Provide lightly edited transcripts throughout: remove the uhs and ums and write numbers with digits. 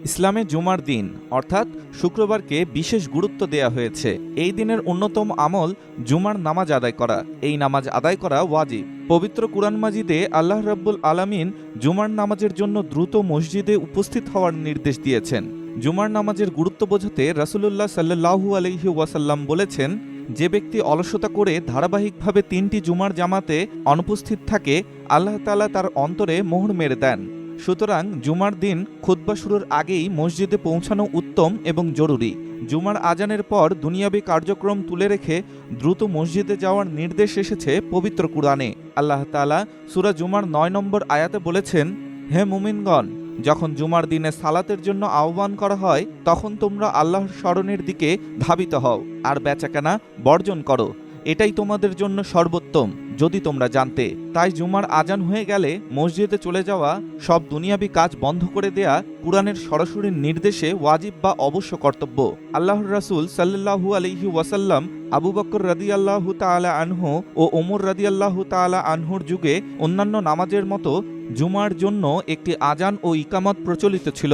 ইসলামে জুমার দিন অর্থাৎ শুক্রবারকে বিশেষ গুরুত্ব দেয়া হয়েছে। এই দিনের অন্যতম আমল জুমার নামাজ আদায় করা। এই নামাজ আদায় করা ওয়াজিব। পবিত্র কুরআন মাজিদে আল্লাহ রাব্বুল আলামিন জুমার নামাজের জন্য দ্রুত মসজিদে উপস্থিত হওয়ার নির্দেশ দিয়েছেন। জুমার নামাজের গুরুত্ব বোঝাতে রাসূলুল্লাহ সাল্লাল্লাহু আলাইহি ওয়াসাল্লাম বলেছেন, যে ব্যক্তি অলসতা করে ধারাবাহিকভাবে 3টি জুমার জামাতে অনুপস্থিত থাকে, আল্লাহ তাআলা তার অন্তরে মোহর মেরে দেন। সুতরাং জুমার দিন খুতবা শুরুর আগেই মসজিদে পৌঁছানো উত্তম এবং জরুরি। জুমার আজানের পর দুনিয়াবী কার্যক্রম তুলে রেখে দ্রুত মসজিদে যাওয়ার নির্দেশ এসেছে পবিত্র কুরআনে। আল্লাহ তাআলা সূরা জুমার 9 নম্বর আয়াতে বলেছেন, হে মুমিনগণ, যখন জুমার দিনে সালাতের জন্য আহ্বান করা হয় তখন তোমরা আল্লাহর স্মরণের দিকে ধাবিত হও আর বেচাকেনা বর্জন করো। এটাই তোমাদের জন্য সর্বোত্তম, যদি তোমরা জানতে। তাই জুমার আজান হয়ে গেলে মসজিদে চলে যাওয়া, সব দুনিয়াবী কাজ বন্ধ করে দেয়া কুরআনের সরাসরি নির্দেশে ওয়াজিব বা অবশ্য কর্তব্য। আল্লাহর রাসূল সাল্লাল্লাহু আলাইহি ওয়াসাল্লাম আবু বকর রাদিয়াল্লাহু তাআলা আনহু ও ওমর রাদিয়াল্লাহু তাআলা আনহুর যুগে অন্যান্য নামাজের মতো জুমার জন্য একটি আজান ও ইকামত প্রচলিত ছিল।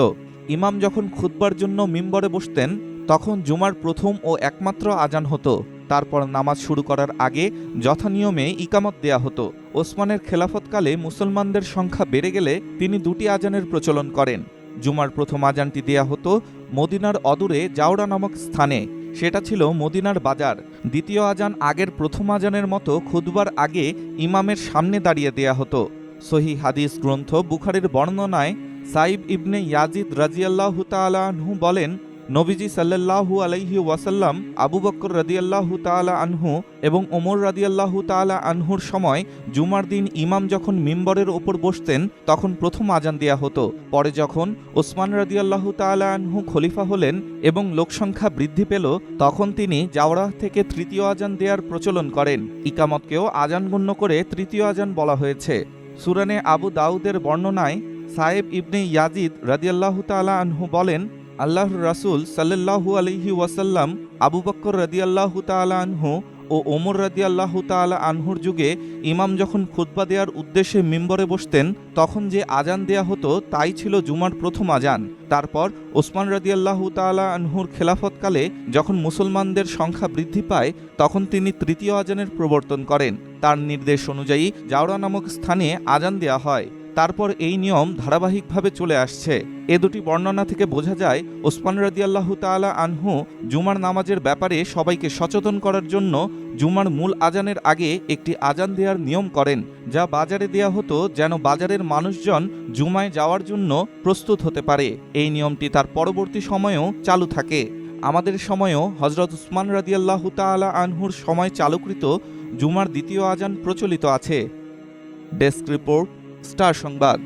ইমাম যখন খুতবার জন্য মিম্বরে বসতেন তখন জুমার প্রথম ও একমাত্র আজান হতো। তারপর নামাজ শুরু করার আগে যথানিয়মে ইকামত দেয়া হতো। ওসমানের খেলাফতকালে মুসলমানদের সংখ্যা বেড়ে গেলে তিনি 2টি আজানের প্রচলন করেন। জুমার প্রথম আজানটি দেয়া হতো মদিনার অদূরে জাওরা নামক স্থানে। সেটা ছিল মদিনার বাজার। দ্বিতীয় আজান আগের প্রথম আজানের মতো খুতবার আগে ইমামের সামনে দাঁড়িয়ে দেয়া হতো। সহিহ হাদিস গ্রন্থ বুখারীর বর্ণনায় সাইব ইবনে ইয়াজিদ রাদিয়াল্লাহু তাআলা আনহু বলেন, নবীজি সাল্লাল্লাহু আলাইহি ওয়াসাল্লাম আবু বকর রাদিয়াল্লাহু তাআলা আনহু এবং ওমর রাদিয়াল্লাহু তাআলা আনহুর সময় জুমার দিন ইমাম যখন মিম্বরের ওপর বসতেন তখন প্রথম আজান দেয়া হতো। পরে যখন ওসমান রাদিয়াল্লাহু তাআলা আনহু খলিফা হলেন এবং লোকসংখ্যা বৃদ্ধি পেল তখন তিনি জাওরাহ থেকে তৃতীয় আজান দেওয়ার প্রচলন করেন। ইকামতকেও আজান গণ্য করে তৃতীয় আজান বলা হয়েছে। সুরানে আবু দাউদের বর্ণনায় সায়েব ইবনে ইয়াজিদ রাদিয়াল্লাহু তাআলা আনহু বলেন, আল্লাহর রাসূল সাল্লাল্লাহু আলাইহি ওয়াসাল্লাম আবু বকর রাদিয়াল্লাহু তাআলা আনহু ও ওমর রাদিয়াল্লাহু তাআলা আনহুর যুগে ইমাম যখন খুতবা দেওয়ার উদ্দেশ্যে মিম্বরে বসতেন তখন যে আজান দেয়া হতো তাই ছিল জুমার প্রথম আজান। তারপর ওসমান রাদিয়াল্লাহু তাআলা আনহুর খেলাফতকালে যখন মুসলমানদের সংখ্যা বৃদ্ধি পায় তখন তিনি তৃতীয় আজানের প্রবর্তন করেন। তার নির্দেশ অনুযায়ী জাওরা নামক স্থানে আজান দেয়া হয়। তারপর এই নিয়ম ধারাবাহিকভাবে চলে আসছে। এ দুটি বর্ণনা থেকে বোঝা যায় ওসমান রাদিয়াল্লাহু তাআলা আনহু জুমার নামাজের ব্যাপারে সবাইকে সচেতন করার জন্য জুমার মূল আজানের আগে একটি আজান দেওয়ার নিয়ম করেন, যা বাজারে দেয়া হতো যেন বাজারের মানুষজন জুমায় যাওয়ার জন্য প্রস্তুত হতে পারে। এই নিয়মটি তার পরবর্তী সময়েও চালু থাকে। আমাদের সময়েও হযরত উসমান রাদিয়াল্লাহু তাআলা আনহুর সময় চালুকৃত জুমার দ্বিতীয় আজান প্রচলিত আছে। ডেস্ক রিপোর্ট, স্টার সংবাদ।